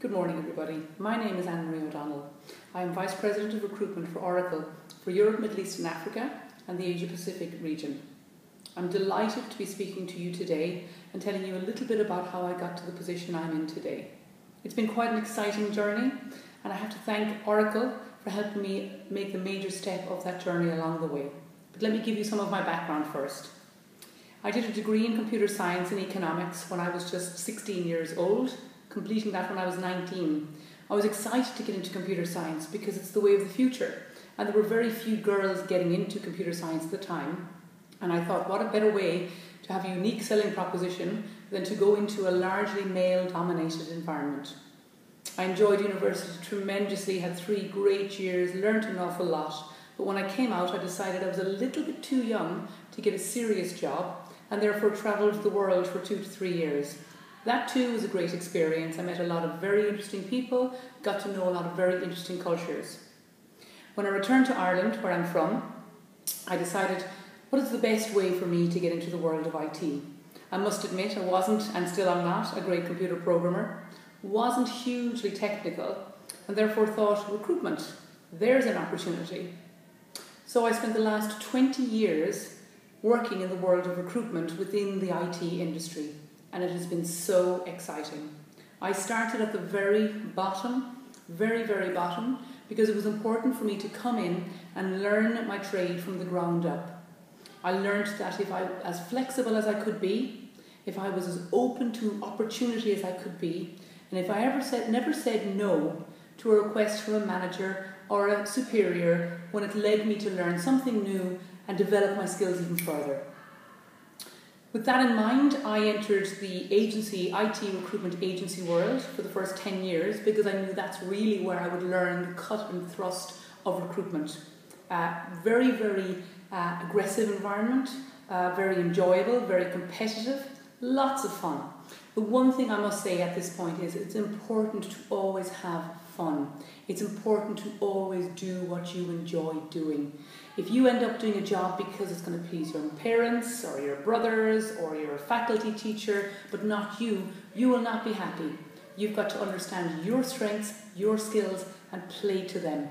Good morning, everybody. My name is Anne-Marie O'Donnell. I am Vice President of Recruitment for Oracle for Europe, Middle East and Africa and the Asia Pacific region. I'm delighted to be speaking to you today and telling you a little bit about how I got to the position I'm in today. It's been quite an exciting journey, and I have to thank Oracle for helping me make the major step of that journey along the way. But let me give you some of my background first. I did a degree in computer science and economics when I was just 16 years old, completing that when I was 19. I was excited to get into computer science because it's the way of the future, and there were very few girls getting into computer science at the time, and I thought, what a better way to have a unique selling proposition than to go into a largely male-dominated environment. I enjoyed university tremendously, had 3 great years, learnt an awful lot, but when I came out I decided I was a little bit too young to get a serious job, and therefore travelled the world for 2 to 3 years. That too was a great experience. I met a lot of very interesting people, got to know a lot of very interesting cultures. When I returned to Ireland, where I'm from, I decided, what is the best way for me to get into the world of IT? I must admit I wasn't, and still I'm not, a great computer programmer, wasn't hugely technical, and therefore thought, recruitment, there's an opportunity. So I spent the last 20 years working in the world of recruitment within the IT industry. And it has been so exciting. I started at the very bottom, very bottom, because it was important for me to come in and learn my trade from the ground up. I learned that if I was as flexible as I could be, if I was as open to opportunity as I could be, and if I never said no to a request from a manager or a superior when it led me to learn something new and develop my skills even further. With that in mind, I entered the IT recruitment agency world for the first 10 years because I knew that's really where I would learn the cut and thrust of recruitment. Very aggressive environment, very enjoyable, very competitive, lots of fun. The one thing I must say at this point is it's important to always have fun. It's important to always do what you enjoy doing. If you end up doing a job because it's going to please your parents or your brothers or your faculty teacher, but not you, you will not be happy. You've got to understand your strengths, your skills, and play to them.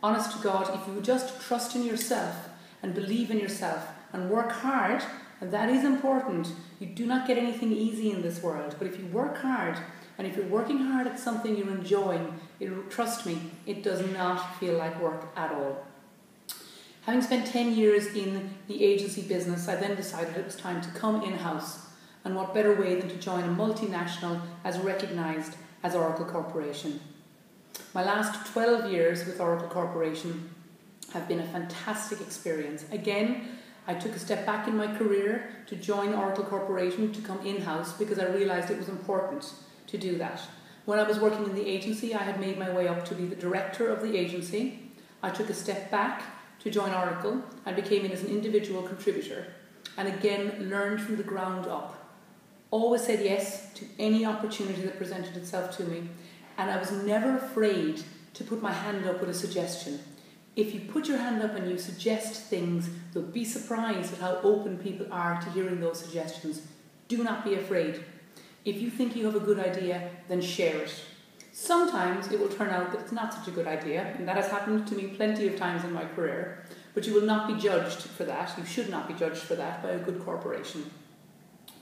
Honest to God, if you just trust in yourself and believe in yourself and work hard, and that is important, you do not get anything easy in this world, but if you work hard, and if you're working hard at something you're enjoying, trust me, it does not feel like work at all. Having spent 10 years in the agency business, I then decided it was time to come in-house, and what better way than to join a multinational as recognised as Oracle Corporation. My last 12 years with Oracle Corporation have been a fantastic experience. Again, I took a step back in my career to join Oracle Corporation, to come in-house, because I realised it was important to do that. When I was working in the agency, I had made my way up to be the director of the agency. I took a step back to join Oracle and became in as an individual contributor, and again learned from the ground up. Always said yes to any opportunity that presented itself to me, and I was never afraid to put my hand up with a suggestion. If you put your hand up and you suggest things, you'll be surprised at how open people are to hearing those suggestions. Do not be afraid. If you think you have a good idea, then share it. Sometimes it will turn out that it's not such a good idea, and that has happened to me plenty of times in my career, but you will not be judged for that. You should not be judged for that by a good corporation.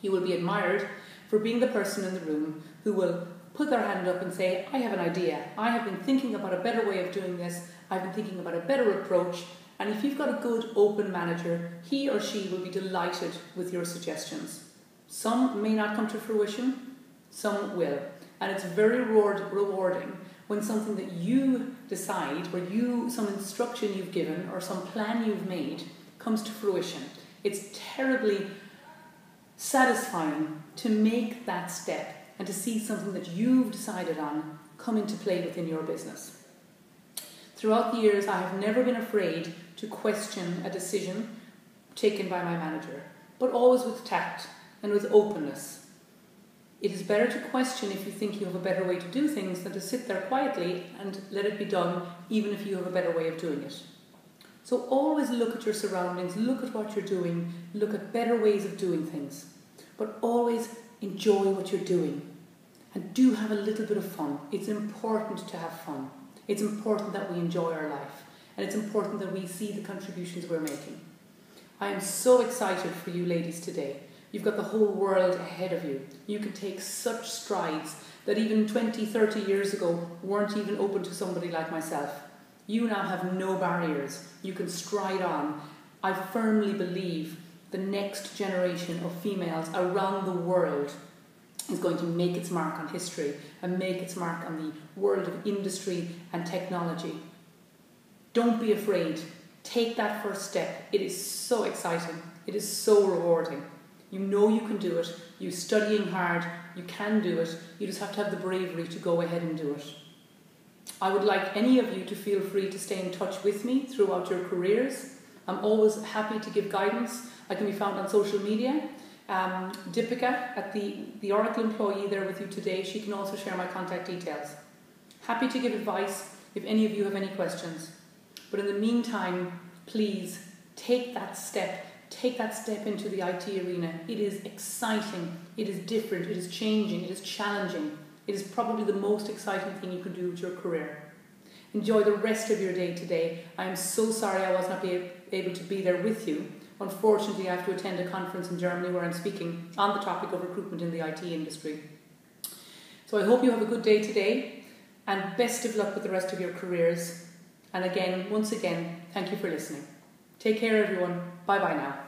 You will be admired for being the person in the room who will put their hand up and say, I have an idea. I have been thinking about a better way of doing this. I've been thinking about a better approach. And if you've got a good open manager, he or she will be delighted with your suggestions. Some may not come to fruition, some will. And it's very rewarding when something that you decide, some instruction you've given or some plan you've made comes to fruition. It's terribly satisfying to make that step and to see something that you've decided on come into play within your business. Throughout the years, I have never been afraid to question a decision taken by my manager, but always with tact and with openness. It is better to question if you think you have a better way to do things than to sit there quietly and let it be done, even if you have a better way of doing it. So always look at your surroundings, look at what you're doing, look at better ways of doing things, but always enjoy what you're doing. And do have a little bit of fun. It's important to have fun. It's important that we enjoy our life. And it's important that we see the contributions we're making. I am so excited for you ladies today. You've got the whole world ahead of you. You can take such strides that even 20, 30 years ago weren't even open to somebody like myself. You now have no barriers. You can stride on. I firmly believe the next generation of females around the world is going to make its mark on history and make its mark on the world of industry and technology. Don't be afraid. Take that first step. It is so exciting. It is so rewarding. You know you can do it. You're studying hard. You can do it. You just have to have the bravery to go ahead and do it. I would like any of you to feel free to stay in touch with me throughout your careers. I'm always happy to give guidance. I can be found on social media. Deepika, at the Oracle employee there with you today, she can also share my contact details. Happy to give advice if any of you have any questions. But in the meantime, please take that step. Take that step into the IT arena. It is exciting. It is different. It is changing. It is challenging. It is probably the most exciting thing you can do with your career. Enjoy the rest of your day today. I am so sorry I was not able to be there with you. Unfortunately, I have to attend a conference in Germany where I'm speaking on the topic of recruitment in the IT industry. So I hope you have a good day today and best of luck with the rest of your careers. And again, once again, thank you for listening. Take care, everyone. Bye-bye now.